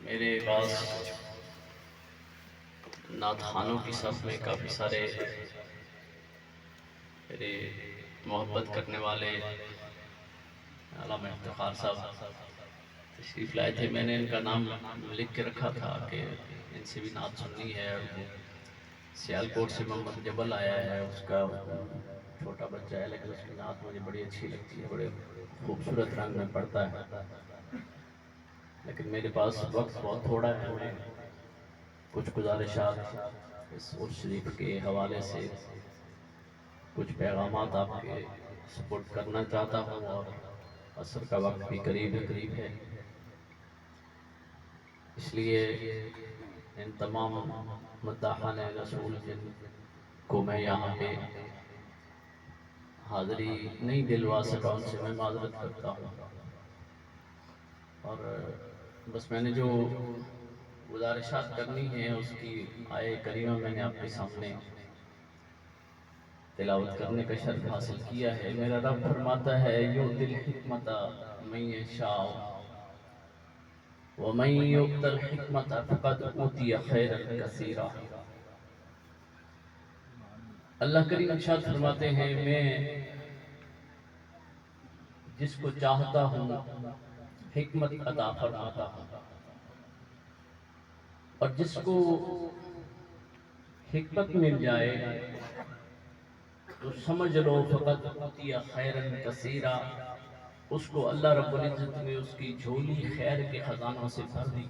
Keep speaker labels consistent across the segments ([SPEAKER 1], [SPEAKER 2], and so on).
[SPEAKER 1] میرے پاس نعت خوانوں کی صف میں کافی سارے میرے محبت کرنے والے علامہ افتخار صاحب تشریف لائے تھے. میں نے ان کا نام لکھ کے رکھا تھا کہ ان سے بھی نعت سننی ہے. اور سیالکوٹ سے محمد جبل آیا ہے، اس کا چھوٹا بچہ ہے، لیکن اس کی نعت مجھے بڑی اچھی لگتی ہے، بڑے خوبصورت رنگ میں پڑھتا ہے. لیکن میرے پاس وقت بہت تھوڑا ہے. میں کچھ گزارشات اس عرس شریف کے حوالے سے کچھ پیغامات آپ کے سپورٹ کرنا چاہتا ہوں، اور عصر کا وقت بھی قریب ہے. اس لیے ان تمام مداحان رسول جن کو میں یہاں پہ حاضری نہیں دلوا سکا، ان سے میں معذرت کرتا ہوں. اور بس میں نے جو گزارشات کرنی ہیں اس کی آیے کریمہ میں نے آپ کے سامنے تلاوت کرنے کا شرف حاصل کیا ہے. میرا رب فرماتا ہے یؤتی الحکمت من یشاء ومن یؤت الحکمت فقد اوتی خیرا کثیرا. اللہ کریم ارشاد فرماتے ہیں میں جس کو چاہتا ہوں حکمت عطا فرماتا ہوں، اور جس کو حکمت مل جائے تو سمجھ لو فقط اوتی خیرا کثیرا، اس کو اللہ رب العزت نے اس کی جھولی خیر کے خزانوں سے بھر دی.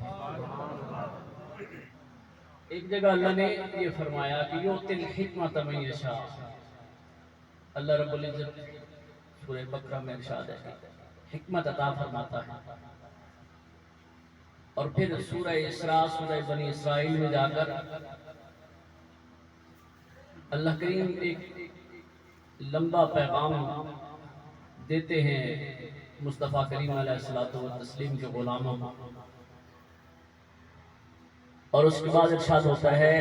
[SPEAKER 1] ایک جگہ اللہ نے یہ فرمایا کہ یؤتی الحکمت من یشاء. اللہ رب العزت سورہ بقرہ میں ارشاد ہے کہ حکمت عطا فرماتا ہے. اور پھر سورہ اسراء، سورہ بنی اسرائیل میں جا کر اللہ کریم ایک لمبا پیغام دیتے ہیں مصطفیٰ کریم علیہ الصلوۃ والتسلیم کے غلاموں کو. اور اس کے بعد ارشاد ہوتا ہے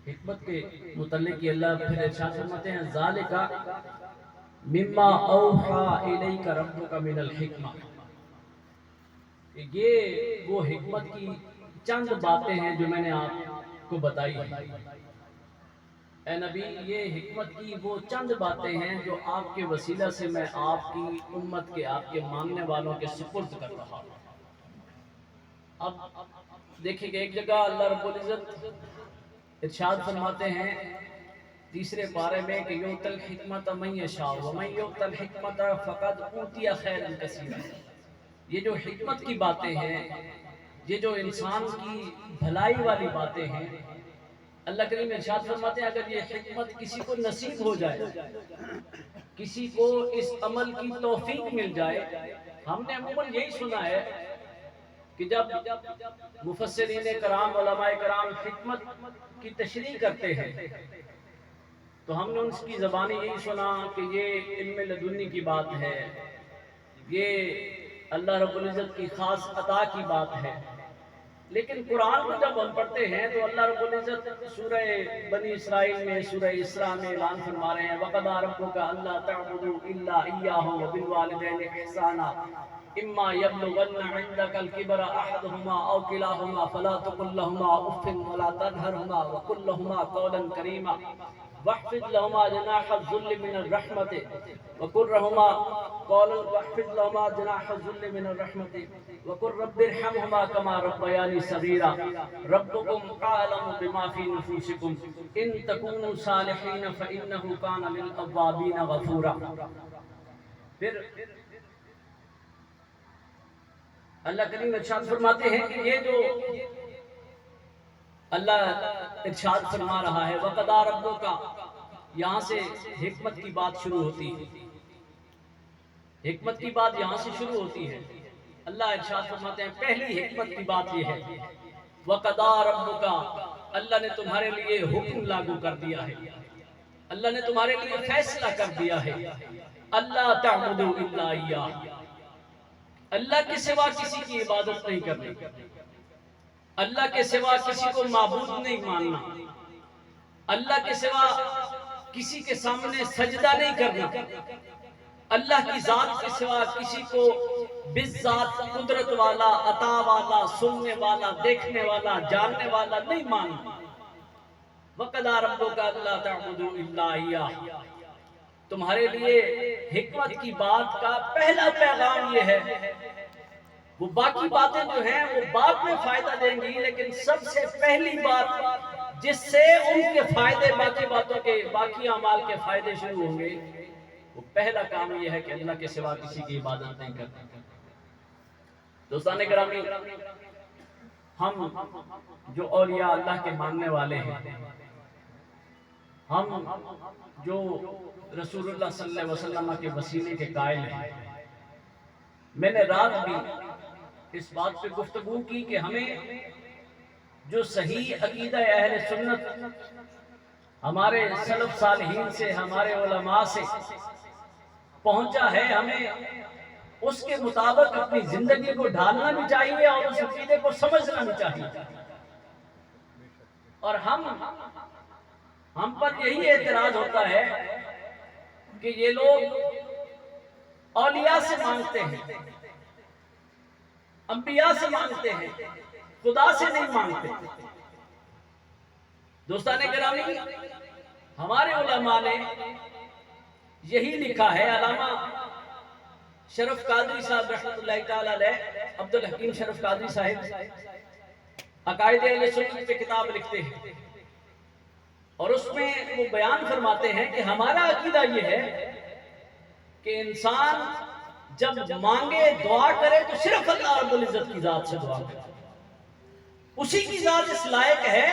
[SPEAKER 1] حکمت کے متعلق. اللہ پھر ارشاد فرماتے ہیں ذالک مما اوحی الیک ربک من الحکمہ. یہ وہ حکمت کی چند باتیں ہیں جو میں نے آپ کو بتائی ہیں. اے نبی، یہ حکمت کی وہ چند باتیں ہیں جو آپ کے وسیلہ سے میں آپ کی امت کے، آپ کے ماننے والوں کے سپرد کر رہا ہوں. اب دیکھیں کہ ایک جگہ اللہ رب العزت ارشاد فرماتے ہیں تیسرے پارے میں کہ یؤتی الحکمت من یشاء ومن یؤت الحکمت فقد اوتی خیرا کثیرا. یہ جو حکمت کی باتیں ہیں، یہ جو انسان کی بھلائی والی باتیں ہیں، اللہ کریم ارشاد فرماتے ہیں اگر یہ حکمت کسی کو نصیب ہو جائے، کسی کو اس عمل کی توفیق مل جائے. ہم نے عموماً یہی سنا ہے کہ جب مفسرین کرام، علماء کرام حکمت کی تشریح کرتے ہیں تو ہم نے ان کی زبانی یہی سنا کہ یہ علم لدنی کی بات ہے، یہ اللہ رب العزت کی خاص عطا کی بات ہے. لیکن قرآن کو جب ہم پڑھتے ہیں تو اللہ رب العزت سورہ بنی اسرائیل میں، سورہ اسراء میں اعلان فرما رہے ہیں وَقَضَىٰ رَبُّكَ أَلَّا تَعْبُدُوا إِلَّا إِيَّاهُ وَبِالْوَالِدَيْنِ إِحْسَانًا إِمَّا يَبْلُغَنَّ عِندَكَ الْكِبَرَ أَحَدُهُمَا أَوْ كِلَاهُمَا فَلَا تَقُل لَّهُمَا أُفٍّ وَلَا تَنْهَرْهُمَا وَقُل لَّهُمَا قَوْلًا كَرِيمًا واخفض لهما جناح الذل من الرحمة وقل لهما قولا واخفض لهما جناح الذل من الرحمة وقل رب ارحمهما كما ربياني صغيرا ربكم أعلم بما في نفوسكم إن تكونوا صالحين فإنه كان للأوابين غفورا. پھر اللہ کریم ارشاد فرماتے ہیں کہ یہ جو اللہ ارشاد فرما رہا ہے وَقَضَىٰ رَبُّكَ، یہاں سے حکمت کی بات شروع ہوتی ہے. حکمت کی بات یہاں سے شروع ہوتی ہے. اللہ ارشاد فرماتے ہیں پہلی حکمت کی بات یہ ہے وَقَضَىٰ رَبُّكَ، اللہ نے تمہارے لیے حکم لاگو کر دیا ہے، اللہ نے تمہارے لیے فیصلہ کر دیا ہے اللہ تعبدوا الا ایاہ، اللہ کے سوا کسی کی عبادت نہیں کرنی. اللہ کے سوا کسی کو معبود نہیں ماننا، اللہ کے سوا کسی کے سامنے سجدہ نہیں کرنا، اللہ کی ذات کے سوا کسی کو بالذات قدرت والا، عطا والا، سننے والا، دیکھنے والا، جاننے والا نہیں ماننا۔ وَقَضَىٰ رَبُّكَ أَلَّا تَعْبُدُوا إِلَّا إِيَّاهُ۔ تمہارے لیے حکمت کی بات کا پہلا پیغام یہ ہے، وہ باقی باتیں جو ہیں وہ بعد میں فائدہ دیں گی، لیکن سب سے پہلی بات جس سے ان کے فائدے باقی باتوں کے، باقی اعمال کے فائدے شروع ہوں گے، وہ پہلا کام یہ ہے کہ اللہ کے سوا کسی کی عبادت نہیں کرنا۔ دوستان گرامی، ہم جو اولیاء اللہ کے ماننے والے ہیں، ہم جو رسول اللہ صلی اللہ علیہ وسلم کے وسیلے کے قائل ہیں، میں نے رات بھی اس بات پہ گفتگو کی کہ ہمیں جو صحیح عقیدہ اہل سنت ہمارے سلف صالحین سے، ہمارے علماء سے پہنچا ہے، ہمیں اس کے مطابق اپنی زندگی کو ڈھالنا بھی چاہیے اور اس عقیدے کو سمجھنا بھی چاہیے۔ اور ہم پر یہی اعتراض ہوتا ہے کہ یہ لوگ اولیاء سے مانگتے ہیں، انبیاء سے مانگتے ہیں، خدا سے نہیں مانگتے۔ دوستان گرامی، ہمارے علماء نے یہی لکھا ہے، علامہ شرف قادری صاحب رحمۃ اللہ تعالی علیہ، عبدالحکیم شرف قادری صاحب عقائد اہل سنت پہ کتاب لکھتے ہیں، اور اس میں وہ بیان فرماتے ہیں کہ ہمارا عقیدہ یہ ہے کہ انسان جب مانگے، دعا کرے تو صرف اللہ رب العزت کی ذات سے دعا کرے، اسی کی ذات اس لائق ہے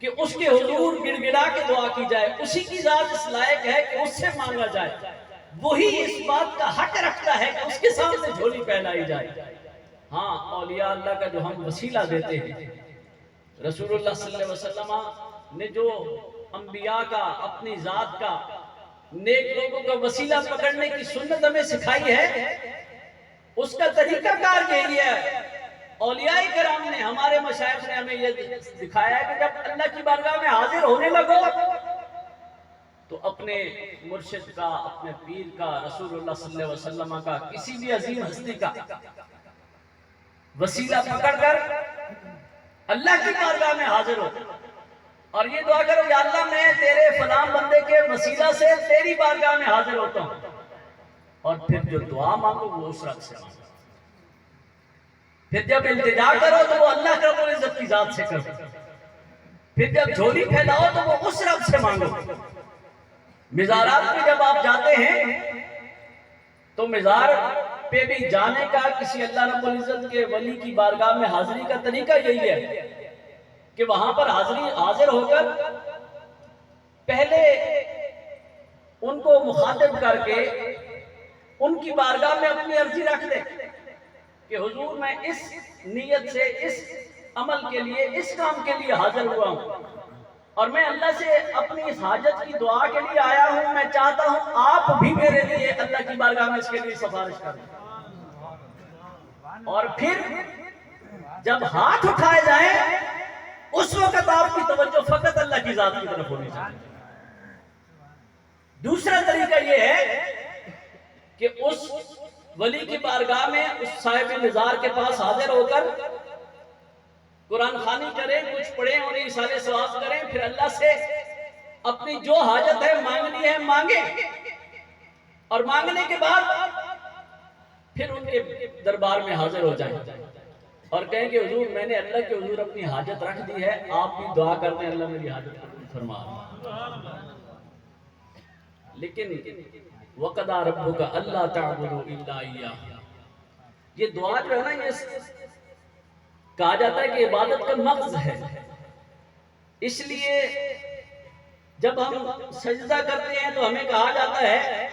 [SPEAKER 1] کہ اس کے حضور گڑ گڑا کے دعا کی جائے، اسی کی ذات اس لائق ہے کہ اس سے مانگا جائے، وہی اس بات کا حق رکھتا ہے کہ اس کے سامنے جھولی پھیلائی جائے۔ ہاں، اولیاء اللہ کا جو ہم وسیلہ دیتے ہیں، رسول اللہ صلی اللہ علیہ وسلم نے جو انبیاء کا، اپنی ذات کا، نیک لوگوں کا وسیلہ پکڑنے کی سنت ہمیں سکھائی ہے، اس کا طریقہ کار یہی ہے۔ اولیاء کرام نے، ہمارے مشائخ نے ہمیں یہ دکھایا ہے کہ جب اللہ کی بارگاہ میں حاضر ہونے لگو تو اپنے مرشد کا، اپنے پیر کا، رسول اللہ صلی اللہ علیہ وسلم کا، کسی بھی عظیم ہستی کا وسیلہ پکڑ کر اللہ کی بارگاہ میں حاضر ہو اور یہ دعا کرو، یا اللہ میں تیرے فلاں بندے کے وسیلہ سے تیری بارگاہ میں حاضر ہوتا ہوں، اور پھر جو دعا مانگو وہ اس رب سے مانگو، پھر جب التجا کرو تو وہ اللہ رب العزت کی ذات سے کرو، پھر جب جھولی پھیلاؤ تو وہ اس رب سے مانگو۔ مزارات میں جب آپ جاتے ہیں تو مزار پہ بھی جانے کا، کسی اللہ رب العزت کے ولی کی بارگاہ میں حاضری کا طریقہ یہی ہے کہ وہاں پر حاضر ہو کر پہلے ان کو مخاطب کر کے ان کی بارگاہ میں اپنی عرضی رکھ دے کہ حضور میں اس نیت سے، اس عمل کے لیے، اس کام کے لیے حاضر ہوا ہوں، اور میں اللہ سے اپنی اس حاجت کی دعا کے لیے آیا ہوں، میں چاہتا ہوں آپ بھی میرے لیے اللہ کی بارگاہ میں اس کے لیے سفارش کریں۔ اور پھر جب ہاتھ اٹھائے جائیں اس وقت آپ کی توجہ فقط اللہ کی ذات کی طرف ہونی چاہیے۔ دوسرا طریقہ یہ ہے کہ اس ولی کی بارگاہ میں، اس صاحب مزار کے پاس حاضر ہو کر قرآن خوانی کریں، کچھ پڑھیں اور ایصال ثواب کریں، پھر اللہ سے اپنی جو حاجت ہے مانگنی ہے مانگیں، اور مانگنے کے بعد پھر ان کے دربار میں حاضر ہو جائیں اور کہیں کہ حضور میں نے اللہ کے حضور اپنی حاجت رکھ دی ہے، آپ بھی دعا کر دیں اللہ میری حاجت قبول فرما۔ لیکن وَقَضَىٰ رَبُّكَ أَلَّا تَعْبُدُوا إِلَّا إِيَّاهُ، یہ دعا جو ہے نا، یہ کہا جاتا ہے کہ عبادت کا مغز ہے، اس لیے جب ہم سجدہ کرتے ہیں تو ہمیں کہا جاتا ہے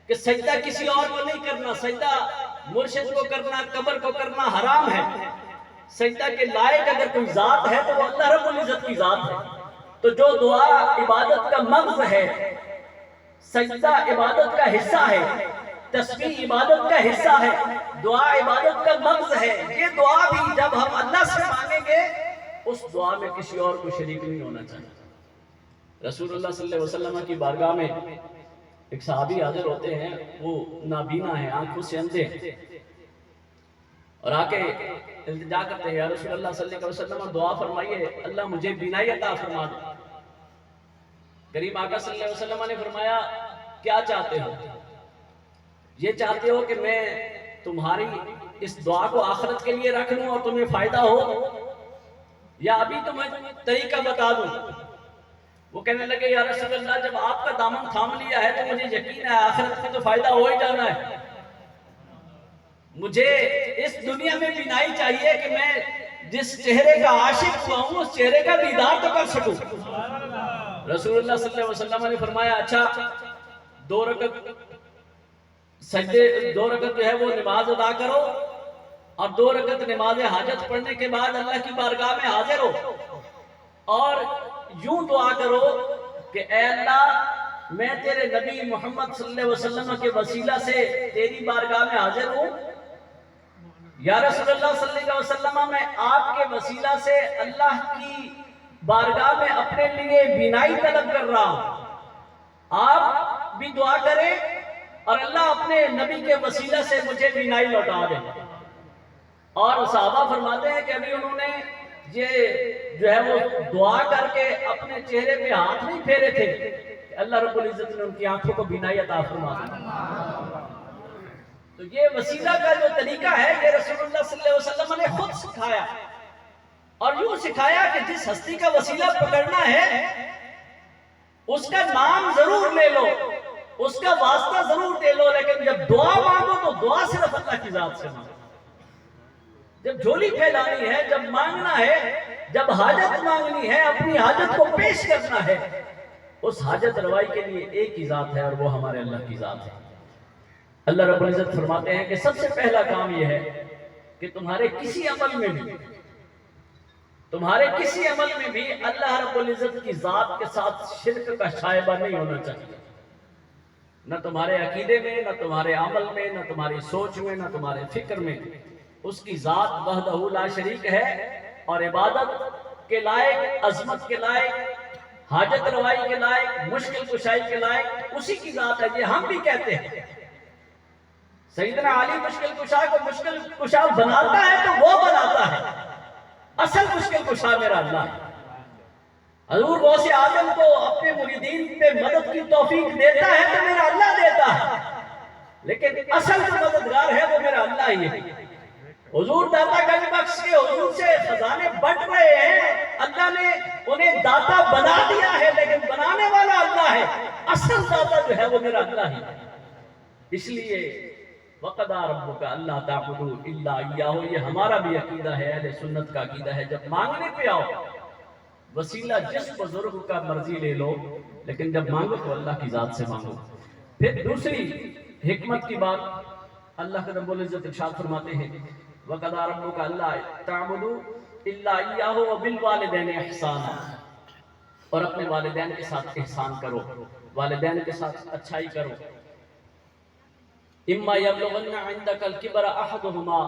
[SPEAKER 1] کہ سجدہ کسی اور کو نہیں کرنا، سجدہ مرشد کو کرنا، قبر کو کرنا حرام ہے۔ سجدہ کے لائق اگر کوئی ذات ہے تو وہ اللہ رب العزت کی ذات ہے۔ تو جو دعا عبادت کا مغز ہے، سجدہ عبادت کا حصہ ہے، تسبیح عبادت کا حصہ ہے، دعا عبادت کا مغز ہے. یہ دعا بھی جب ہم اللہ سے مانگیں گے اس دعا میں کسی اور کو شریک نہیں ہونا چاہیے. رسول اللہ صلی اللہ علیہ وسلم کی بارگاہ میں ایک صحابی حاضر ہوتے ہیں، وہ نابینا ہیں، آنکھوں سے اندھے ہیں، اور آ کے التجا کرتے ہیں، یا رسول اللہ صلی اللہ علیہ وسلم دعا فرمائیے اللہ مجھے بینائی عطا فرما دو. کریم آقا صلی اللہ علیہ وسلم نے فرمایا کیا چاہتے ہو؟ یہ چاہتے ہو کہ میں تمہاری اس دعا کو آخرت کے لیے رکھ لوں اور تمہیں فائدہ ہو، یا ابھی تمہیں طریقہ بتا دوں؟ وہ کہنے لگے یا رسول اللہ جب آپ کا دامن تھام لیا ہے تو مجھے یقین ہے آخرت میں تو فائدہ ہو ہی جانا ہے. مجھے اس دنیا میں بینائی چاہیے کہ میں جس چہرے کا عاشق ہوا ہوں اس چہرے کا دیدار تو کر سکوں. رسول اللہ صلی اللہ علیہ وسلم نے فرمایا اچھا 2 رکعت سجدے 2 رکعت جو ہے وہ نماز ادا کرو، اور 2 رکعت نماز حاجت پڑھنے کے بعد اللہ کی بارگاہ میں حاضر ہو اور یوں دعا کرو کہ اے اللہ میں تیرے نبی محمد صلی اللہ علیہ وسلم کے وسیلہ سے تیری بارگاہ میں حاضر ہوں. یا رسول اللہ صلی اللہ علیہ وسلم میں آپ کے وسیلہ سے اللہ کی بارگاہ میں اپنے لیے بینائی طلب کر رہا ہوں. آپ بھی دعا کریں اور اللہ اپنے نبی کے وسیلہ سے مجھے بینائی لوٹا دے. اور صحابہ فرماتے ہیں کہ ابھی انہوں نے یہ جو ہے وہ دعا کر کے اپنے چہرے پہ ہاتھ نہیں پھیرے تھے کہ اللہ رب العزت نے ان کی آنکھوں کو بینائی عطا فرما دی. تو یہ وسیلہ کا جو طریقہ ہے یہ رسول اللہ صلی اللہ علیہ وسلم نے خود سکھایا، اور یوں سکھایا کہ جس ہستی کا وسیلہ پکڑنا ہے اس کا نام ضرور لے لو، اس کا واسطہ ضرور دے لو، لیکن جب دعا مانگو تو دعا صرف اللہ کی ذات سے مانگو. جب جھولی پھیلانی ہے، جب مانگنا ہے، جب حاجت مانگنی ہے، اپنی حاجت کو پیش کرنا ہے، اس حاجت روائی کے لیے ایک ہی ذات ہے اور وہ ہمارے اللہ کی ذات ہے. اللہ رب العزت فرماتے ہیں کہ سب سے پہلا کام یہ ہے کہ تمہارے کسی عمل میں بھی اللہ رب العزت کی ذات کے ساتھ شرک کا شائبہ نہیں ہونا چاہیے. نہ تمہارے عقیدے میں، نہ تمہارے عمل میں، نہ تمہاری سوچ میں، نہ تمہارے فکر میں. اس کی ذات وحدہ لا شریک ہے اور عبادت کے لائق، عظمت کے لائق، حاجت روائی کے لائق، مشکل کشائی کے لائق اسی کی ذات ہے. یہ ہم بھی کہتے ہیں. سیدنا علی مشکل کشا کو مشکل کشا بناتا ہے تو وہ بناتا ہے، اصل مشکل کشا میرا اللہ ہے. حضور غوث اعظم کو اپنے مریدین پہ مدد کی توفیق دیتا ہے تو میرا اللہ دیتا ہے، لیکن اصل جو مددگار ہے وہ میرا اللہ ہی ہے. حضور داتا گنج بخش کے حضور سے خزانے بٹ رہے ہیں، اللہ نے انہیں داتا بنا دیا ہے لیکن بنانے والا اللہ ہے. اصل داتا جو ہے وہ میرا اللہ ہی ہے. اس لیے وَقَضَىٰ رَبُّكَ أَلَّا تَعْبُدُوا إِلَّا إِيَّاهُ یہ ہمارا بھی عقیدہ ہے، اہل سنت کا عقیدہ ہے. جب مانگنے پہ آؤ وسیلہ جس بزرگ کا مرضی لے لو، لیکن جب مانگو تو اللہ کی ذات سے مانگو. پھر دوسری حکمت کی بات اللہ کے رب العزت ارشاد فرماتے ہیں وَقَضَىٰ رَبُّكَ أَلَّا تَعْبُدُوا إِلَّا إِيَّاهُ وَبِالْوَالِدَيْنِ إِحْسَانًا اور اپنے والدین کے ساتھ احسان کرو، والدین کے ساتھ اچھائی کرو. اما یبلغن عندک الکبر احدهما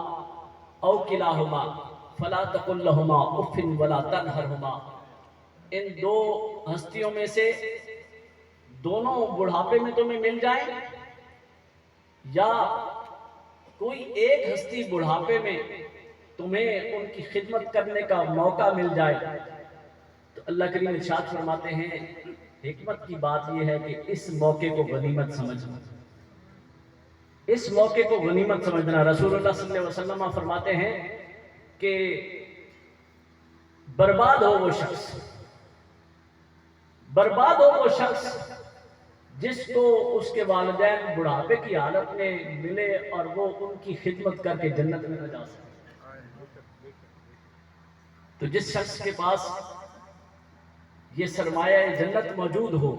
[SPEAKER 1] او کلاهما فلا تقل لهما اف ولا تنهرهما. ان دو ہستیوں میں سے دونوں بڑھاپے میں تمہیں مل جائیں یا کوئی ایک ہستی بڑھاپے میں تمہیں ان کی خدمت کرنے کا موقع مل جائے تو اللہ کریم ارشاد فرماتے ہیں حکمت کی بات یہ ہے کہ اس موقع کو غنیمت سمجھنا، اس موقع کو غنیمت سمجھنا. رسول اللہ صلی اللہ علیہ وسلم فرماتے ہیں کہ برباد ہو وہ شخص جس کو اس کے والدین بڑھاپے کی حالت میں ملے اور وہ ان کی خدمت کر کے جنت میں نہ جا سکے. تو جس شخص کے پاس یہ سرمایہ جنت موجود ہو،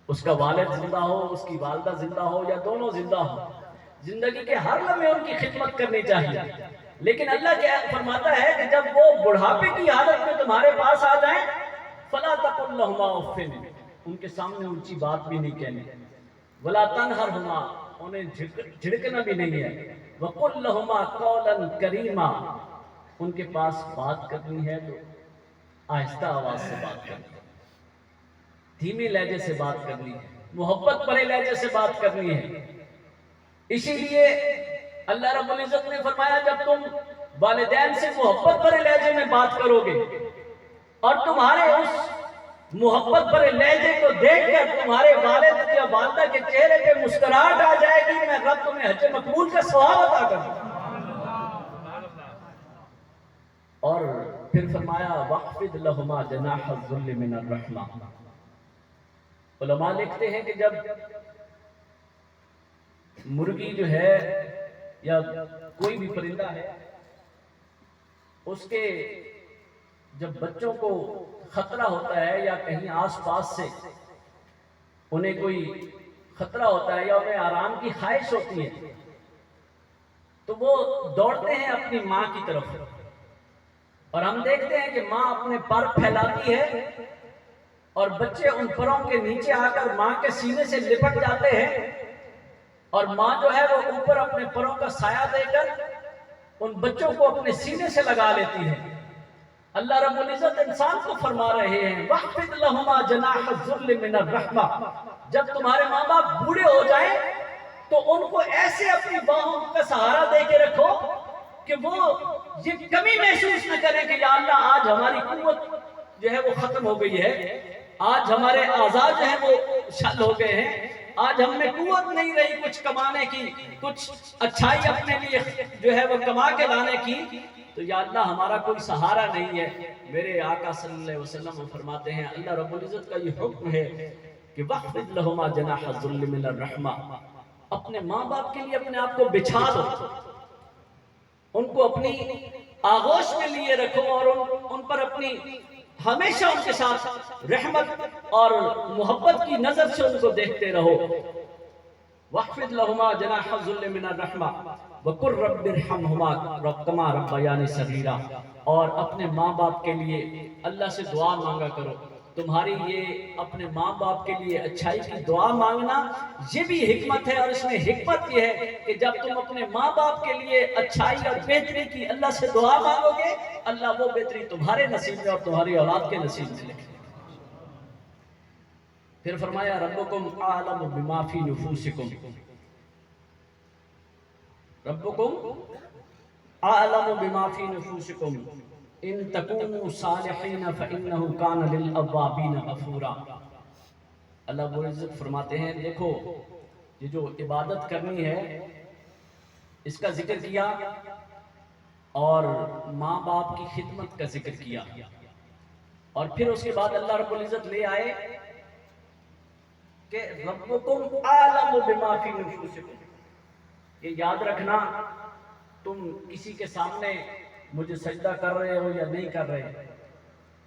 [SPEAKER 1] اس کا والد زندہ ہو، اس کی والدہ زندہ ہو یا دونوں زندہ ہو، زندگی کے ہر لمحے ان کی خدمت کرنی چاہیے. لیکن اللہ کیا فرماتا ہے کہ جب وہ بڑھاپے کی حالت میں تمہارے پاس آ جائیں فلا تقل لهما اف ان کے سامنے اونچی بات بھی نہیں کہنی، ولا تنہرهما انہیں جھڑکنا بھی نہیں ہے. وَقُلْ لَهُمَا قَوْلًا كَرِيمًا, ان کے پاس بات کرنی ہے تو آہستہ آواز سے بات کرنی ہے, دھیمے لہجے سے بات کرنی ہے, محبت بھرے لہجے سے بات کرنی ہے. اسی لیے اللہ رب العزت نے فرمایا جب تم والدین سے محبت بھرے لہجے میں بات کرو گے اور تمہارے اس محبت بھرے لہجے کو دیکھ کر تمہارے والد یا والدہ کے چہرے پہ مسکراہٹ آ جائے گی, میں رب تمہیں حج مقبول کا ثواب عطا کروں. اور پھر فرمایا وَخْفِضْ لَهُمَا جَنَاحَ الذُّلِّ مِنَ الرَّحْمَةِ. علماء لکھتے ہیں کہ جب مرغی جو ہے یا کوئی بھی پرندہ ہے, اس کے جب بچوں کو خطرہ ہوتا ہے یا کہیں آس پاس سے انہیں کوئی خطرہ ہوتا ہے یا انہیں آرام کی خواہش ہوتی ہے, تو وہ دوڑتے ہیں اپنی ماں کی طرف. اور ہم دیکھتے ہیں کہ ماں اپنے پر پھیلاتی ہے اور بچے ان پروں کے نیچے آ کر ماں کے سینے سے لپٹ جاتے ہیں, اور ماں جو ہے وہ اوپر اپنے پروں کا سایہ دے کر ان بچوں کو اپنے سینے سے لگا لیتی ہے. اللہ رب العزت انسان کو فرما رہے ہیں وَخْفِضْ لَهُمَا جَنَاحَ الذُّلِّ مِنَ الرَّحْمَةِ. جب تمہارے ماں باپ بوڑھے ہو جائیں تو ان کو ایسے اپنی باہوں کا سہارا دے کے رکھو کہ وہ یہ کمی محسوس نہ کریں کہ یا اللہ آج ہماری قوت جو ہے وہ ختم ہو گئی ہے, آج ہمارے اعضاء جو ہیں وہ شل ہو گئے ہیں, آج ہم میں قوت نہیں رہی کچھ کمانے کی, کچھ اچھائی اپنے لیے جو ہے وہ کما کے لانے کی, تو یا اللہ ہمارا کوئی سہارا نہیں ہے. میرے آقا صلی اللہ علیہ وسلم فرماتے ہیں اللہ رب العزت کا یہ حکم ہے کہ وَخْفِضْ لَهُمَا جَنَاحَ الذُّلِّ مِنَ الرَّحْمَةِ. اپنے ماں باپ کے لیے اپنے آپ کو بچھا دو, ان کو اپنی آغوش میں لیے رکھو اور ان پر اپنی ہمیشہ ان کے ساتھ رحمت اور محبت کی نظر سے ان کو دیکھتے رہو. وَخْفِضْ لَهُمَا جَنَاحَ الذُّلِّ مِنَ الرَّحْمَةِ وَقُلْ رَبِّ ارْحَمْهُمَا كَمَا رَبَّيَانِي صَغِيرًا. اور اپنے ماں باپ کے لیے اللہ سے دعا مانگا کرو. تمہاری یہ اپنے ماں باپ کے لیے اچھائی کی دعا مانگنا یہ بھی حکمت ہے, اور اس میں حکمت یہ ہے کہ جب تم اپنے ماں باپ کے لیے اچھائی اور بہتری کی اللہ سے دعا مانگو گے, اللہ وہ بہتری تمہارے نصیب میں اور تمہاری اولاد کے نصیب میں لکھے. پھر فرمایا ربکم اعلم بما فی نفوسکم, ربکم اعلم بما فی نفوسکم ان تکونوا صالحین فانہ کان للأوابین غفورا. اللہ رب العزت فرماتے ہیں دیکھو یہ جو عبادت کرنی ہے اس کا ذکر کیا اور ماں باپ کی خدمت کا ذکر کیا, اور پھر اس کے بعد اللہ رب العزت لے آئے کہ ربکم اعلم بما فی نفوسکم. یہ یاد رکھنا تم کسی کے سامنے مجھے سجدہ کر رہے ہو یا نہیں کر رہے,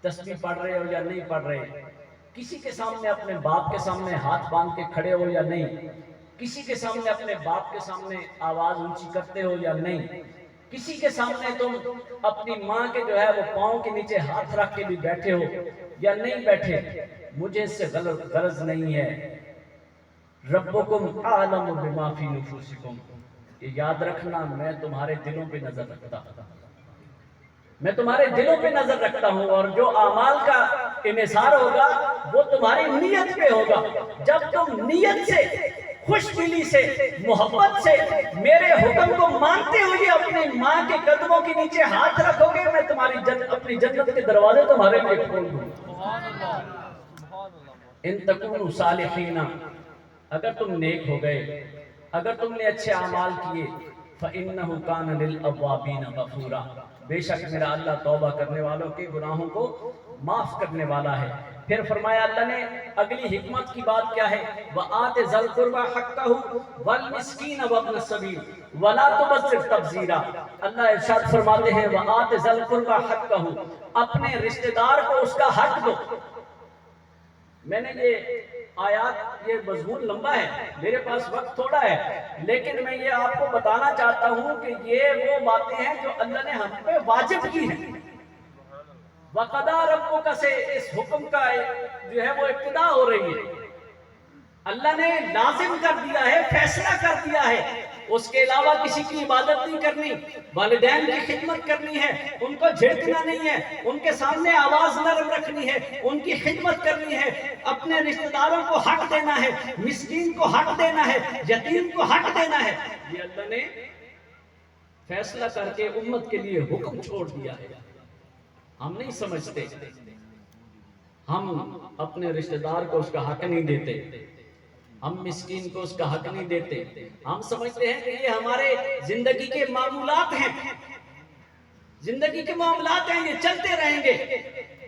[SPEAKER 1] تسبیح پڑھ رہے ہو یا نہیں پڑھ رہے, کسی کے سامنے اپنے باپ کے سامنے ہاتھ باندھ کے کھڑے ہو یا نہیں, کسی کے سامنے اپنے باپ کے سامنے آواز اونچی کرتے ہو یا نہیں, کسی کے سامنے تم اپنی ماں کے جو ہے وہ پاؤں کے نیچے ہاتھ رکھ کے بھی بیٹھے ہو یا نہیں بیٹھے, مجھے اس سے غرض نہیں ہے. ربکم اعلم بما فی نفوسکم, یہ یاد رکھنا میں تمہارے دلوں پہ نظر رکھتا ہوں, میں تمہارے دلوں پہ نظر رکھتا ہوں, اور جو اعمال کا انحصار ہوگا وہ تمہاری نیت پہ ہوگا. جب تم نیت سے, خوش دلی سے, محبت سے میرے حکم کو مانتے ہوئے اپنی ماں کے قدموں کے نیچے ہاتھ رکھو گے, میں تمہاری اپنی جنت کے دروازے تمہارے لیے کھول دوں. ان تکونوا صالحین, اگر تم نیک ہو گئے, اگر تم نے اچھے اعمال کیے, فَإِنَّهُ كَانَ لِلْأَوَّابِينَ غَفُورًا, بے شک میرا اللہ توبہ کرنے والوں کے گناہوں کو معاف کرنے والا ہے. پھر فرمایا اللہ نے اگلی حکمت کی بات کیا ہے, وَآتِ ذَا الْقُرْبَىٰ حَقَّهُ وَالْمِسْكِينَ وَابْنَ السَّبِيلِ وَلَا تُبَذِّرْ تَبْذِيرًا. اللہ ارشاد فرماتے ہیں وَآتِ ذَا الْقُرْبَىٰ حَقَّهُ, اپنے رشتہ دار کو اس کا حق دو. میں نے یہ آیات, یہ مضمون لمبا ہے, میرے پاس وقت تھوڑا ہے, لیکن میں یہ آپ کو بتانا چاہتا ہوں کہ یہ وہ باتیں ہیں جو اللہ نے ہم پہ واجب کی ہیں. وَقَضَىٰ رَبُّكَ سے اس حکم کا جو ہے وہ ابتدا ہو رہی ہے. اللہ نے لازم کر دیا ہے، فیصلہ کر دیا ہے، اس کے علاوہ کسی کی عبادت نہیں کرنی، والدین کی خدمت کرنی ہے، ان کو جھڑکنا نہیں ہے، ان کے سامنے آواز نرم رکھنی ہے، ان کی خدمت کرنی ہے، اپنے رشتہ داروں کو حق دینا ہے، مسکین کو حق دینا ہے، یتیم کو حق دینا ہے۔ یہ اللہ نے فیصلہ کر کے امت کے لیے حکم چھوڑ دیا ہے۔ ہم نہیں سمجھتے، ہم اپنے رشتہ دار کو اس کا حق نہیں دیتے، ہم مسکین کو اس کا حق نہیں دیتے، ہم سمجھتے ہیں کہ یہ ہمارے زندگی کے معمولات ہیں، زندگی کے معاملات ہیں، یہ چلتے رہیں گے،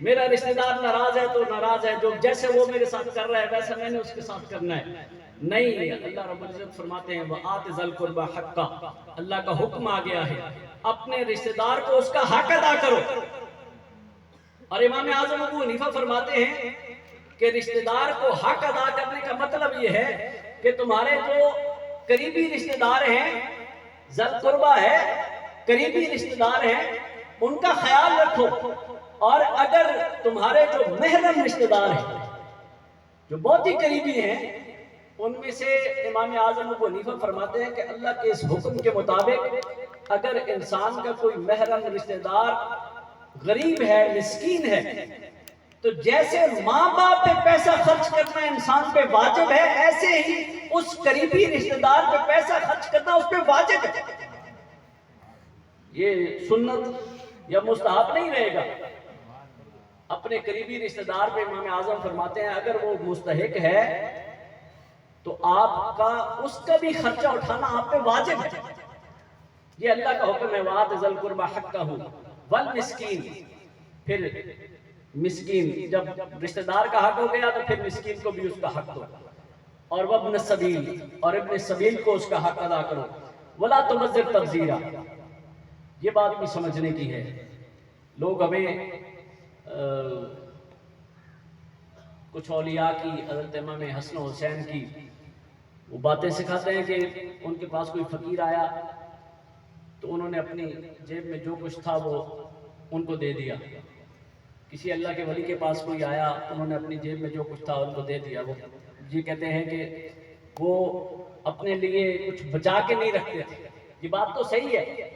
[SPEAKER 1] میرا رشتہ دار ناراض ہے تو ناراض ہے، جو جیسے وہ میرے ساتھ کر رہا ہے ویسا میں نے اس کے ساتھ کرنا ہے۔ نہیں، اللہ رب العزت فرماتے ہیں وَآتِ ذَا الْقُرْبَى حَقَّهُ، اللہ کا حکم آ گیا ہے، اپنے رشتہ دار کو اس کا حق ادا کرو۔ اور امام اعظم ابو حنیفہ فرماتے ہیں کہ رشتہ دار کو حق ادا کرنے کا مطلب یہ ہے کہ تمہارے جو قریبی رشتہ دار ہیں، ذی القربہ ہے، قریبی رشتہ دار ہیں، ان کا خیال رکھو، اور اگر تمہارے جو محرم رشتہ دار ہیں، جو بہت ہی قریبی ہیں، ان میں سے امام اعظم ابو حنیفہ فرماتے ہیں کہ اللہ کے اس حکم کے مطابق اگر انسان کا کوئی محرم رشتہ دار غریب ہے، مسکین ہے، تو جیسے ماں باپ پہ پیسہ خرچ کرنا انسان پہ واجب ہے، ایسے ہی اس قریبی رشتہ دار پہ پیسہ خرچ کرنا اس پہ واجب ہے۔ یہ سنت یا مستحب نہیں رہے گا۔ اپنے قریبی رشتہ دار پہ امام اعظم فرماتے ہیں اگر وہ مستحق ہے تو آپ کا اس کا بھی خرچہ اٹھانا آپ پہ واجب ہے۔ یہ اللہ کا حکم ہے وَآتِ ذَا الْقُرْبَى حَقَّهُ وَالْمِسْكِينِ۔ پھر مسکین، جب رشتہ دار کا حق ہو گیا تو پھر مسکین کو بھی اس کا حق دو، اور وابن السبیل، اور ابن سبیل کو اس کا حق ادا کرو، وَلَا تُبَذِّرْ تَبْذِيرًا۔ یہ بات بھی سمجھنے کی ہے۔ لوگ ہمیں کچھ اولیاء کی، حضرت امام حسن و حسین کی وہ باتیں سکھاتے ہیں کہ ان کے پاس کوئی فقیر آیا تو انہوں نے اپنی جیب میں جو کچھ تھا وہ ان کو دے دیا، کسی اللہ کے ولی کے پاس کوئی آیا انہوں نے اپنی جیب میں جو کچھ تھا ان کو دے دیا۔ وہ یہ کہتے ہیں کہ وہ اپنے لیے کچھ بچا کے نہیں رکھتے تھے۔ یہ بات تو صحیح ہے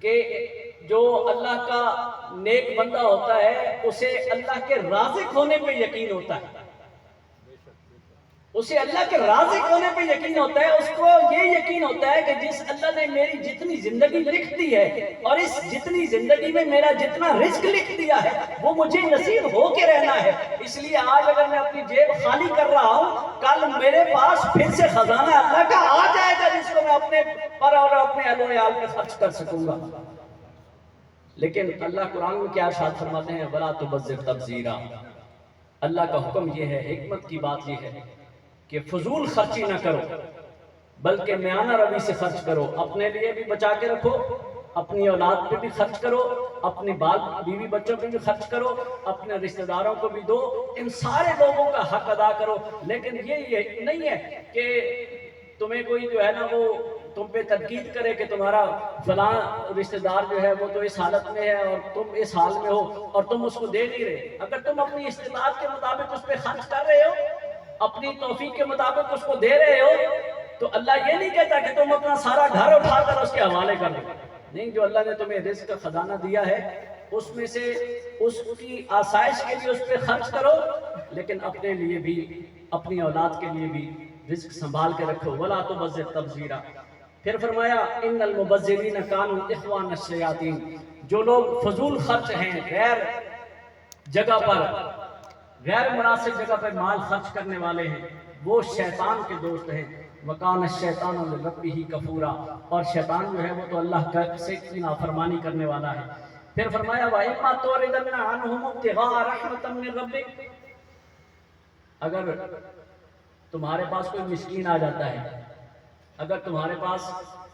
[SPEAKER 1] کہ جو اللہ کا نیک بندہ ہوتا ہے اسے اللہ کے رازق ہونے پہ یقین ہوتا ہے، اسے اللہ کے رازق ہونے پہ یقین ہوتا ہے، اس کو یہ یقین ہوتا ہے کہ جس اللہ نے میری جتنی زندگی لکھ دی ہے اور اس جتنی زندگی میں میرا جتنا رزق لکھ دیا ہے وہ مجھے نصیب ہو کے رہنا ہے۔ اس لیے آج اگر میں اپنی جیب خالی کر رہا ہوں، کل میرے پاس پھر سے خزانہ اللہ کا آ جائے گا جس کو میں اپنے پر اور اپنے اہل و عیال پہ خرچ کر سکوں گا۔ لیکن اللہ قرآن میں کیا ارشاد فرماتے ہیں وَلَا تُبَذِّرْ تَبْذِيرًا۔ اللہ کا حکم یہ ہے، حکمت کی بات یہ ہے کہ فضول خرچی نہ کرو بلکہ میانہ روی سے خرچ کرو، اپنے لیے بھی بچا کے رکھو، اپنی اولاد پہ بھی خرچ کرو، اپنے بال بیوی بچوں پہ بھی خرچ کرو، اپنے رشتہ داروں کو بھی دو، ان سارے لوگوں کا حق ادا کرو۔ لیکن یہ نہیں ہے کہ تمہیں کوئی جو ہے نا وہ تم پہ تنقید کرے کہ تمہارا فلاں رشتہ دار جو ہے وہ تو اس حالت میں ہے اور تم اس حال میں ہو اور تم اس کو دے نہیں رہے۔ اگر تم اپنی استطاعت کے مطابق اس پہ خرچ کر رہے ہو، اپنی توفیق کے مطابق اس کو دے رہے ہو، تو اللہ یہ نہیں کہتا کہ تم اپنا سارا گھر اٹھا کر اس کے حوالے کر دو۔ نہیں، جو اللہ نے تمہیں رزق کا خزانہ دیا ہے اس میں سے اس کی آسائش کے لیے اس پہ خرچ کرو، لیکن اپنے لیے بھی، اپنی اولاد کے لیے بھی رزق سنبھال کے رکھو۔ وَلَا تُبَذِّرْ تَبْذِيرًا۔ پھر فرمایا اِنَّ الْمُبَذِّرِينَ كَانُوا إِخْوَانَ الشَّيَاطِينِ۔ جو لوگ فضول خرچ ہیں، غیر جگہ پر، غیر مناسب جگہ پر مال خرچ کرنے والے ہیں، وہ شیطان کے دوست ہیں۔ وَكَانَ الشَّيْطَانُ لِرَبِّهِ كَفُورًا۔ اور شیطان جو ہے وہ تو اللہ سے کی نافرمانی کرنے والا ہے۔ پھر فرمایا وَإِمَّا تُعْرِضَنَّ عَنْهُمُ ابْتِغَاءَ رَحْمَةٍ مِّن رَّبِّكَ۔ اگر تمہارے پاس کوئی مسکین آ جاتا ہے، اگر تمہارے پاس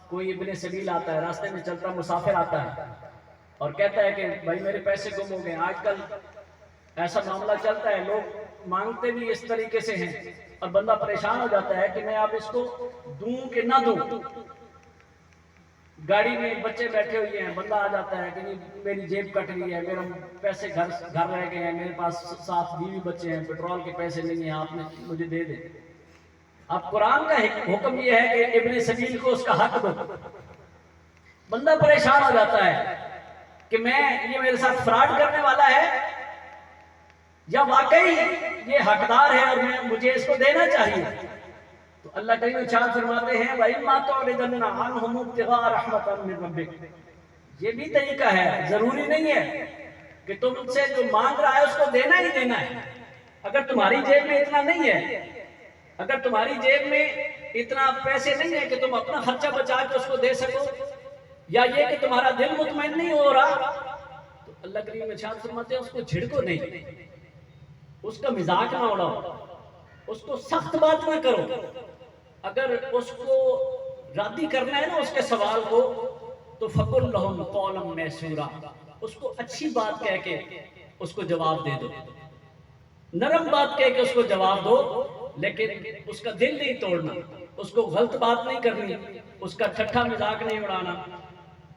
[SPEAKER 1] کوئی ابن سبیل آتا ہے، راستے میں چلتا مسافر آتا ہے اور کہتا ہے کہ بھائی میرے پیسے گم ہو گئے، آج کل ایسا معاملہ چلتا ہے، لوگ مانگتے بھی اس طریقے سے ہیں اور بندہ پریشان ہو جاتا ہے کہ میں اب اس کو دوں کہ نہ دوں۔ گاڑی میں بچے بیٹھے ہوئے ہیں، بندہ آ جاتا ہے کہ نہیں میری جیب کٹ گئی ہے، میرا پیسے گھر رہ گئے ہیں، میرے پاس 7 بیوی بچے ہیں، پیٹرول کے پیسے نہیں ہیں، آپ نے مجھے دے دیں۔ اب قرآن کا حکم یہ ہے کہ ابن سبیل کو اس کا حق دو۔ بندہ پریشان ہو جاتا ہے کہ یہ میرے ساتھ فراڈ کرنے والا ہے یا واقعی یہ حقدار ہے اور مجھے اس کو دینا چاہیے۔ تو اللہ کریم ارشاد فرماتے ہیں وَإِمَّا تُعْرِضَنَّ عَنْهُمُ ابْتِغَاءَ رَحْمَةً مِّن رَّبِّكَ، یہ بھی طریقہ ہے، ضروری نہیں ہے کہ تم سے جو مانگ رہا ہے اس کو دینا ہی دینا ہے۔ اگر تمہاری جیب میں اتنا نہیں ہے، اگر تمہاری جیب میں اتنا پیسے نہیں ہے کہ تم اپنا خرچہ بچا کے اس کو دے سکو، یا یہ کہ تمہارا دل مطمئن نہیں ہو رہا، تو اللہ کریم ارشاد فرماتے ہیں اس کو جھڑکو نہیں، اس کا مذاق نہ اڑاؤ، اس کو سخت بات نہ کرو۔ اگر اس کو ردی کرنا ہے نا اس کے سوال کو، تو فَقُلْ لَهُمْ قَوْلًا مَيْسُورًا، اس کو اچھی بات کہہ کے اس کو جواب دے دو، نرم بات کہہ کے اس کو جواب دو، لیکن اس کا دل نہیں توڑنا، اس کو غلط بات نہیں کرنی، اس کا ٹھٹھا مذاق نہیں اڑانا۔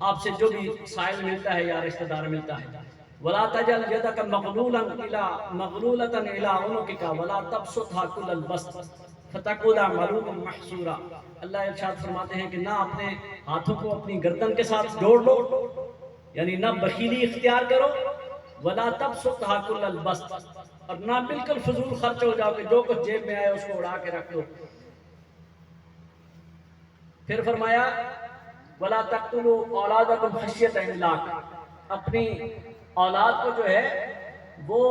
[SPEAKER 1] آپ سے جو بھی سائل ملتا ہے یا رشتہ دار ملتا ہے، وَلَا تَجْعَلْ يَدَكَ مَغْلُولَةً إِلَىٰ عُنُقِكَ وَلَا تَبْسُطْهَا كُلَّ الْبَسْطِ فَتَقْعُدَ مَلُومًا مَحْسُورًا۔ اللہ ارشاد فرماتے ہیں کہ نہ اپنے ہاتھوں کو اپنی گردن کے ساتھ جوڑ لو، یعنی نہ بخیلی اختیار کرو، وَلَا تَبْسُطْهَا كُلَّ الْبَسْطِ، اور نہ بالکل فضول خرچ ہو جاؤ کہ جو کچھ جیب میں آئے اس کو اڑا کے رکھ دو۔ پھر فرمایا وَلَا تَقْتُلُوا أَوْلَادَكُمْ خَشْيَةَ إِمْلَاقٍ، اپنی اولاد کو جو ہے وہ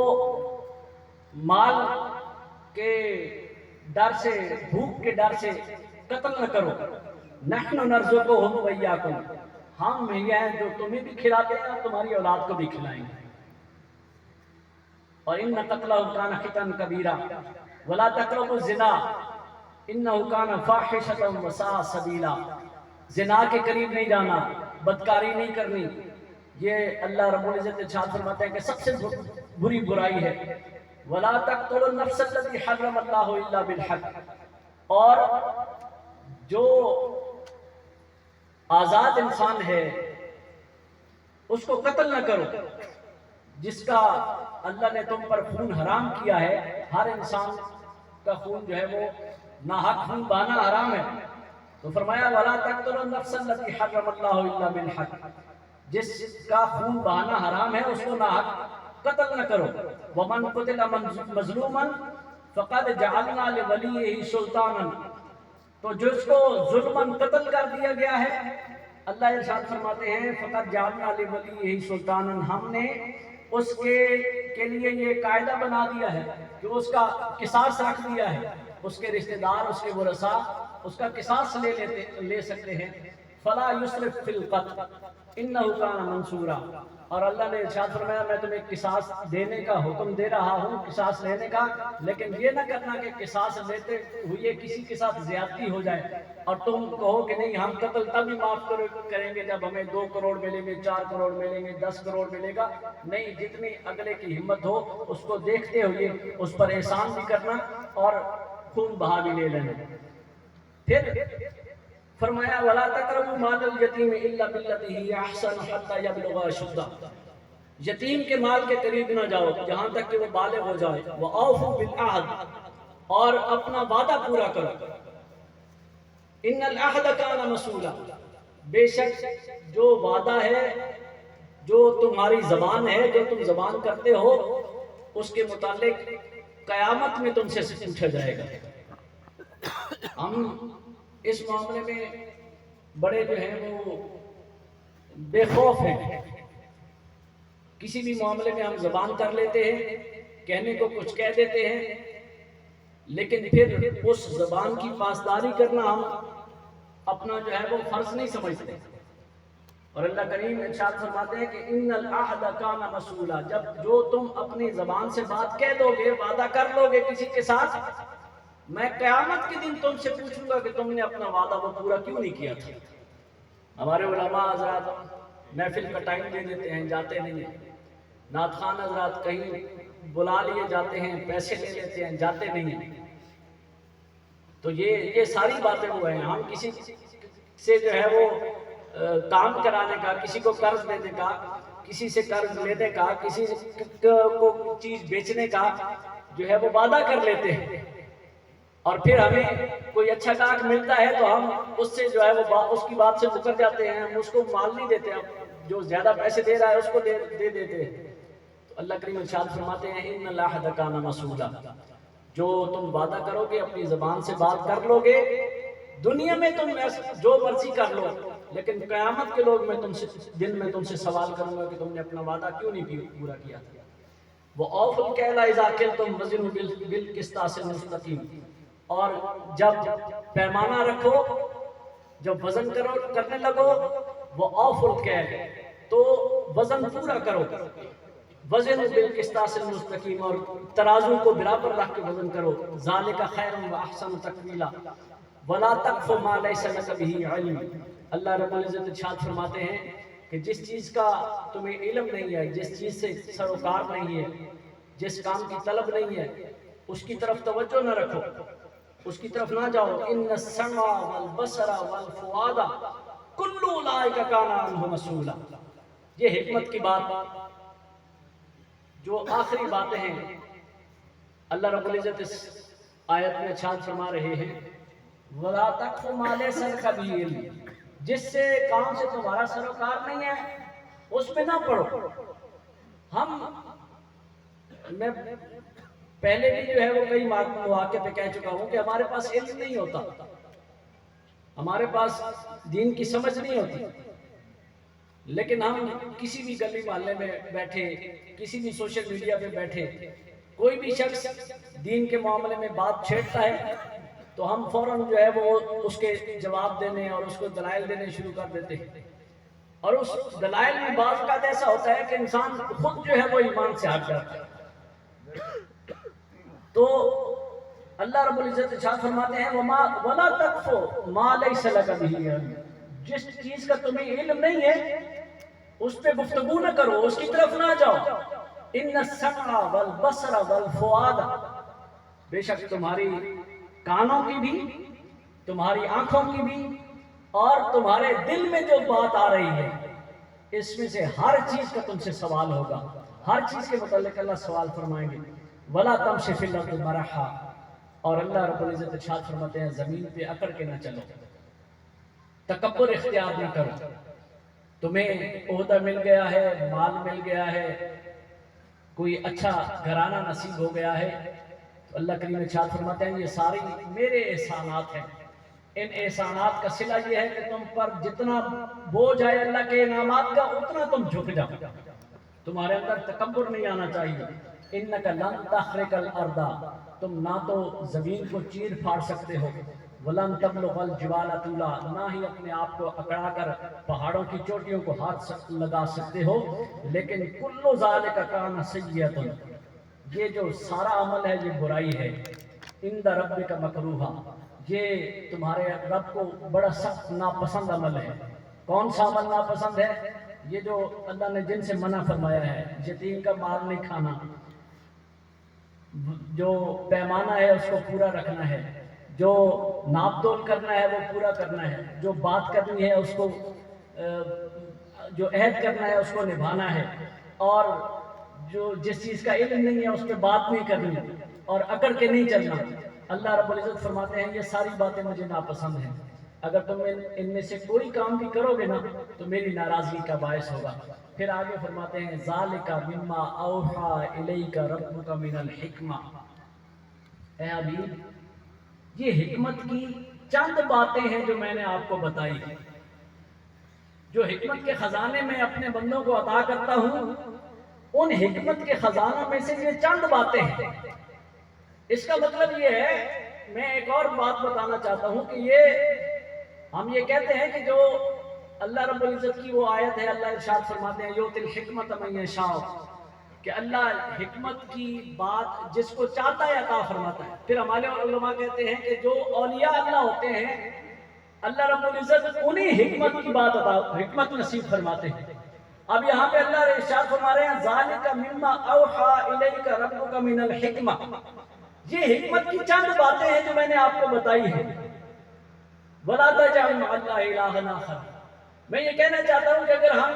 [SPEAKER 1] مال کے ڈر سے، بھوک کے ڈر سے قتل نہ کرو۔ نحن نرزقهم وإياكم، ہم یہ ہیں جو تمہیں بھی کھلاتے ہیں اور تمہاری اولاد کو بھی کھلائیں گے۔ اور ان قتلہ کان خطأ کبیرہ ولا تقربوا الزنا انہ کان فاحشۃ وساء سبیلا، زنا کے قریب نہیں جانا، بدکاری نہیں کرنی، یہ اللہ رب العزت ارشاد فرماتے ہیں کہ سب سے بری برائی ہے۔ ولا تقتلوا النفس التي حرم اللہ الا بالحق، اور جو آزاد انسان ہے اس کو قتل نہ کرو، جس کا اللہ نے تم پر خون حرام کیا ہے۔ ہر انسان کا خون جو ہے وہ ناحق خون بہانا حرام ہے، تو فرمایا وَلَا تَقْتُلُوا النَّفْسَ الَّتِي حَرَّمَ اللَّهُ إِلَّا بِالْحَقِّ، جس کا خون بہانا حرام ہے اس کو ناحق قتل نہ کرو۔ وَمَنْ قُتِلَ مَظْلُومًا فَقَدْ جَعَلْنَا لِوَلِيِّهِ سُلْطَانًا، تو جس کو ظلماً قتل کر دیا گیا ہے، اللہ ارشاد فرماتے ہیں فَقَدْ جَعَلْنَا لِوَلِيِّهِ سُلْطَانًا، ہم نے اس کے لیے یہ قاعدہ بنا دیا ہے کہ اس کا قصاص رکھ دیا ہے، اس کے رشتہ دار، اس کے ورثاء اس کا قصاص لے سکتے ہیں۔ فَلَا يُسْرِفْ فِي الْقَتْلِ إِنَّهُ كَانَ مَنْصُورًا، اور اللہ نے ارشاد فرمایا میں تمہیں قصاص دینے کا حکم دے رہا ہوں، قصاص لینے کا، لیکن یہ نہ کرنا کہ قصاص لیتے ہوئے کسی کے ساتھ زیادتی ہو جائے اور تم کہو کہ نہیں ہم قتل تبھی معاف کریں گے جب ہمیں 2 کروڑ ملیں گے، 4 کروڑ ملیں گے، 10 کروڑ ملے گا۔ نہیں، جتنی اگلے کی ہمت ہو اس کو دیکھتے ہوئے اس پر احسان بھی کرنا اور خون بہا بھی لے لینا۔ پھر فرمایا وَلَا تَقْرَبُوا مَالَ الْيَتِيمِ إِلَّا بِالَّتِي هِيَ أَحْسَنُ حَتَّى يَبْلُغَ أَشُدَّهُ، یتیم کے مال کے قریب نہ جاؤ جہاں تک کہ وہ بالغ ہو جائے۔ وَأَوْفُوا بِالْعَهْدِ، اور اپنا وعدہ پورا کرو۔ إِنَّ الْعَهْدَ كَانَ مَسْئُولًا، بے شک جو وعدہ ہے، جو تمہاری زبان ہے، جو تم زبان کرتے ہو، اس کے متعلق قیامت میں تم سے پوچھا جائے گا۔ ہم اس معاملے میں بڑے جو ہیں وہ بے خوف ہیں، کسی بھی معاملے میں ہم زبان کر لیتے ہیں، کہنے کو کچھ کہہ دیتے ہیں، لیکن پھر اس زبان کی پاسداری کرنا ہم اپنا جو ہے وہ فرض نہیں سمجھتے۔ اور اللہ کریم ارشاد فرماتے ہیں کہ ان العہد کان مسئولا، جب جو تم اپنی زبان سے بات کہہ دو گے، وعدہ کر لو گے کسی کے ساتھ، میں قیامت کے دن تم سے پوچھوں گا کہ تم نے اپنا وعدہ وہ پورا کیوں نہیں کیا تھا۔ ہمارے علماء حضرات محفل کا ٹائم دے دیتے ہیں، جاتے نہیں ہیں، نعت خوان حضرات کہیں بلا لیے جاتے ہیں، پیسے لے لیتے ہیں، جاتے نہیں ہیں۔ تو یہ ساری باتیں وہ ہیں، ہم کسی سے جو ہے وہ کام کرانے کا، کسی کو قرض دینے کا، کسی سے قرض لینے کا، کسی کو چیز بیچنے کا جو ہے وہ وعدہ کر لیتے ہیں، اور پھر ہمیں کوئی اچھا گاہک ملتا ہے تو ہم اس سے جو ہے وہ اس کی بات سے مکر جاتے ہیں، ہم اس کو مال نہیں دیتے، ہم جو زیادہ پیسے دے رہا ہے اس کو دے دیتے ہیں۔ تو اللہ کریم ارشاد فرماتے ہیں ان العہد کان مسئولا، جو تم وعدہ کرو گے اپنی زبان سے بات کر لو گے، دنیا میں تم جو مرضی کر لو، لیکن قیامت کے لوگ دن میں تم سے سوال کروں گا کہ تم نے اپنا وعدہ کیوں نہیں پورا کیا۔ وہ اوف الکیل اذا کلتم وزنوا بالقسطاس المستقیم، اور جب پیمانہ رکھو، جب وزن کرنے لگو، وہ اوف الکیل، تو وزن پورا کرو، وزن بالقسطاس المستقیم، اور ترازو کو برابر رکھ کے وزن کرو، ذالک خیر و احسن تقویلا ولا تقف ما لیس لک بہ علم۔ اللہ رب العزت ارشاد فرماتے ہیں کہ جس چیز کا تمہیں علم نہیں ہے، جس چیز سے سروکار نہیں ہے، جس کام کی طلب نہیں ہے، اس کی طرف توجہ نہ رکھو، اس کی طرف نہ جاؤ۔ ان السمع والبصر والفؤاد کل اولئک کان عنہ مسئولا۔ یہ حکمت کی بات، جو آخری باتیں ہیں اللہ رب العزت اس آیت میں ارشاد فرما رہے ہیں، وَلَا تَقْفُ مَا لَيْسَ لَكَ بِهِ عِلْمٌ، جس سے کام سے تمہارا سروکار نہیں ہے اس پہ نہ پڑھو۔ میں پہلے بھی جو ہے وہ کئی مواقع پہ کہہ چکا ہوں کہ ہمارے پاس علم نہیں ہوتا، ہمارے پاس دین کی سمجھ نہیں ہوتی، لیکن ہم کسی بھی گلی محلے میں بیٹھے، کسی بھی سوشل میڈیا پہ بیٹھے، کوئی بھی شخص دین کے معاملے میں بات چھیڑتا ہے تو ہم فوراً جو ہے وہ اس کے جواب دینے اور اس کو دلائل دینے شروع کر دیتے ہیں، اور اس دلائل میں بعض اوقات ایسا ہوتا ہے کہ انسان خود جو ہے وہ ایمان سے ہٹ جاتا ہے۔ تو اللہ رب العزت ارشاد فرماتے ہیں وَلَا تَقْفُ مَا لَيْسَ لَكَ بِهِ عِلْمٌ، جس چیز کا تمہیں علم نہیں ہے اس پہ گفتگو نہ کرو، اس کی طرف نہ جاؤ۔ ان السمع والبصر والفؤاد، بے شک تمہاری کانوں کی بھی، تمہاری آنکھوں کی بھی، اور تمہارے دل میں جو بات آ رہی ہے، اس میں سے ہر چیز کا تم سے سوال ہوگا، ہر چیز کے متعلق اللہ سوال فرمائیں گے۔ وَلَا تَمْشِ فِي الْأَرْضِ مَرَحًا، اور اللہ رب العزت ارشاد فرماتے ہیں زمین پہ اکڑ کے نہ چلو، تکبر اختیار نہ کرو۔ تمہیں عہدہ مل گیا ہے، مال مل گیا ہے، کوئی اچھا گھرانہ نصیب ہو گیا ہے، تو اللہ کریم ارشاد فرماتے ہیں یہ ساری میرے احسانات ہیں۔ ان احسانات کا صلہ یہ ہے کہ تم پر جتنا بوجھ آئے اللہ کے انعامات کا اتنا تم جھک جاؤ، تمہارے اندر تکبر نہیں آنا چاہیے۔ انک لن تخرق الارض، تم نہ تو زمین کو چیر پھاڑ سکتے ہو، ولن تبلغ الجبال طولا، نہ ہی اپنے آپ کو اکڑا کر پہاڑوں کی چوٹیوں کو ہاتھ لگا سکتے ہو، لیکن کل ذالک کان سیئۃ، یہ جو سارا عمل ہے یہ برائی ہے، عند ربک مکروہا، یہ تمہارے رب کو بڑا سخت ناپسند عمل ہے۔ کون سا عمل ناپسند ہے؟ یہ جو اللہ نے جن سے منع فرمایا ہے، یتیم کا مال نہیں کھانا، جو پیمانہ ہے اس کو پورا رکھنا ہے، جو ناپ تول کرنا ہے وہ پورا کرنا ہے، جو بات کرنی ہے اس کو، جو عہد کرنا ہے اس کو نبھانا ہے، اور جو جس چیز کا علم نہیں ہے اس پہ بات نہیں کرنی، اور اکڑ کے نہیں چلنا۔ اللہ رب العزت فرماتے ہیں یہ ساری باتیں مجھے ناپسند ہیں، اگر تم ان میں سے کوئی کام بھی کرو گے نا تو میری ناراضگی کا باعث ہوگا۔ پھر آگے فرماتے ہیں ذالک مما اوحی الیک ربک من الحکمہ، اے حبیب یہ حکمت کی چند باتیں ہیں جو میں نے آپ کو بتائی، جو حکمت کے خزانے میں اپنے بندوں کو عطا کرتا ہوں، ان حکمت کے خزانوں میں سے یہ چند باتیں ہیں۔ اس کا مطلب یہ ہے، میں ایک اور بات بتانا چاہتا ہوں کہ ہم یہ کہتے ہیں کہ جو اللہ رب العزت کی وہ آیت ہے، اللہ ارشاد فرماتے ہیں یؤتی الحکمۃ من یشاء، کہ اللہ حکمت کی بات جس کو چاہتا ہے عطا فرماتا ہے۔ پھر ہمارے علماء کہتے ہیں کہ جو اولیاء اللہ ہوتے ہیں اللہ رب العزت انہیں حکمت کی بات حکمت نصیب فرماتے ہیں۔ اب یہاں پہ اللہ ارشاد فرما رہے ہیں ذالک مما اوحی الیک ربک من الحکمہ، یہ حکمت کی چند باتیں ہیں جو میں نے آپ کو بتائی ہیں۔ وَلَا تَجْعَلْ مَعَ اللَّهِ إِلَٰهًا آخَرَ، میں یہ کہنا چاہتا ہوں کہ اگر ہم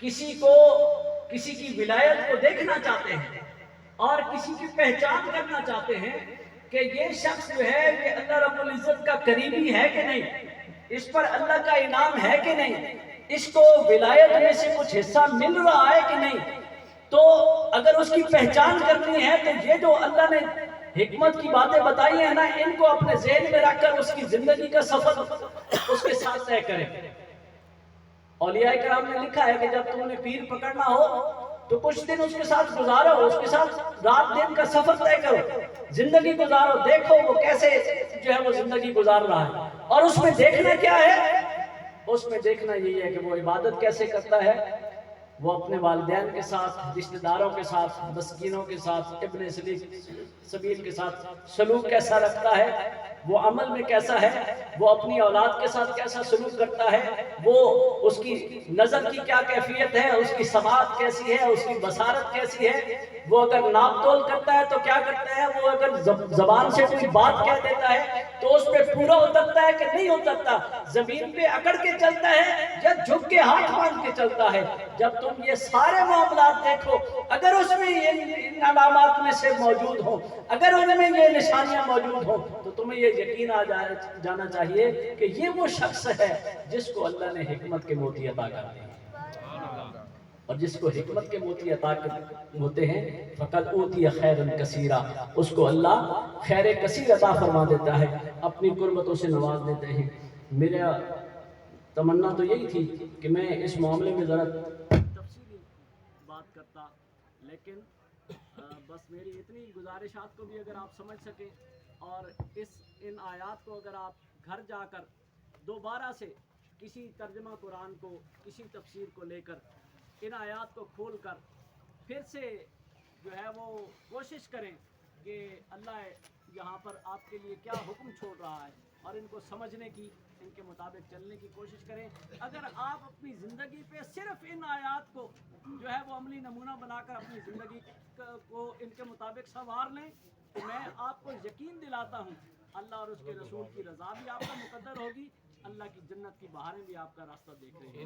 [SPEAKER 1] کسی کی ولایت کو دیکھنا چاہتے ہیں اور کسی کی پہچان کرنا چاہتے ہیں کہ یہ شخص جو ہے یہ اللہ رب العزت کا قریبی ہے کہ نہیں، اس پر اللہ کا انعام ہے کہ نہیں، اس کو ولایت میں سے کچھ حصہ مل رہا ہے کہ نہیں، تو اگر اس کی پہچان کرنی ہے تو یہ جو اللہ نے حکمت کی باتیں بتائی ہیں نا، ان کو اپنے ذہن میں رکھ کر اس کی زندگی کا سفر اس کے ساتھ طے کریں۔ اولیاء کرام نے لکھا ہے کہ جب تم نے پیر پکڑنا ہو تو کچھ دن اس کے ساتھ گزارو، اس کے ساتھ رات دن کا سفر طے کرو، زندگی گزارو، دیکھو وہ کیسے جو ہے وہ زندگی گزار رہا ہے، اور اس میں دیکھنا کیا ہے؟ اس میں دیکھنا یہی ہے کہ وہ عبادت کیسے کرتا ہے، وہ اپنے والدین کے ساتھ، رشتہ داروں کے ساتھ، مسکینوں کے ساتھ، ابن سبیل کے ساتھ سلوک کیسا رکھتا ہے، وہ عمل میں کیسا ہے، وہ اپنی اولاد کے ساتھ کیسا سلوک کرتا ہے، وہ اس کی نظر کی کیا کیفیت ہے، اس کی سماعت کیسی ہے، اس کی بصارت کیسی ہے، وہ اگر ناپ تول کرتا ہے تو کیا کرتا ہے، وہ اگر زبان سے کوئی بات کہہ دیتا ہے تو اس پہ پورا اترتا ہے کہ نہیں اترتا، زمین پہ اکڑ کے چلتا ہے یا جھک کے ہاتھ باندھ کے چلتا ہے۔ جب تم یہ سارے معاملات دیکھو، اگر اس میں ان علامات میں سے موجود ہوں، اگر ان میں یہ نشانیاں موجود ہوں، تو تمہیں یہ یقین آ جانا چاہیے کہ یہ وہ شخص ہے جس کو اللہ نے حکمت کے موتی عطا کر دی، اور جس کو حکمت کے موتی عطا ہوتے ہیں فقط اوتی خیرن کثیرا، اس کو اللہ خیر کثیر عطا فرما دیتا ہے، اپنی قربتوں سے نواز دیتے ہیں۔ میرا تمنا تو یہی تھی کہ میں اس معاملے میں ذرا تفصیلی بات کرتا، لیکن بس میری اتنی گزارشات کو بھی اگر آپ سمجھ سکیں اور ان آیات کو اگر آپ گھر جا کر دوبارہ سے کسی ترجمہ قرآن کو، کسی تفسیر کو لے کر ان آیات کو کھول کر پھر سے جو ہے وہ کوشش کریں کہ اللہ یہاں پر آپ کے لیے کیا حکم چھوڑ رہا ہے، اور ان کو سمجھنے کی، ان کے مطابق چلنے کی کوشش کریں۔ اگر آپ اپنی زندگی پہ صرف ان آیات کو جو ہے وہ عملی نمونہ بنا کر اپنی زندگی کو ان کے مطابق سنوار لیں، تو میں آپ کو یقین دلاتا ہوں اللہ اور اس کے رسول کی رضا بھی آپ کا مقدر ہوگی، اللہ کی جنت کی بہاریں بھی آپ کا راستہ دیکھ رہی ہیں۔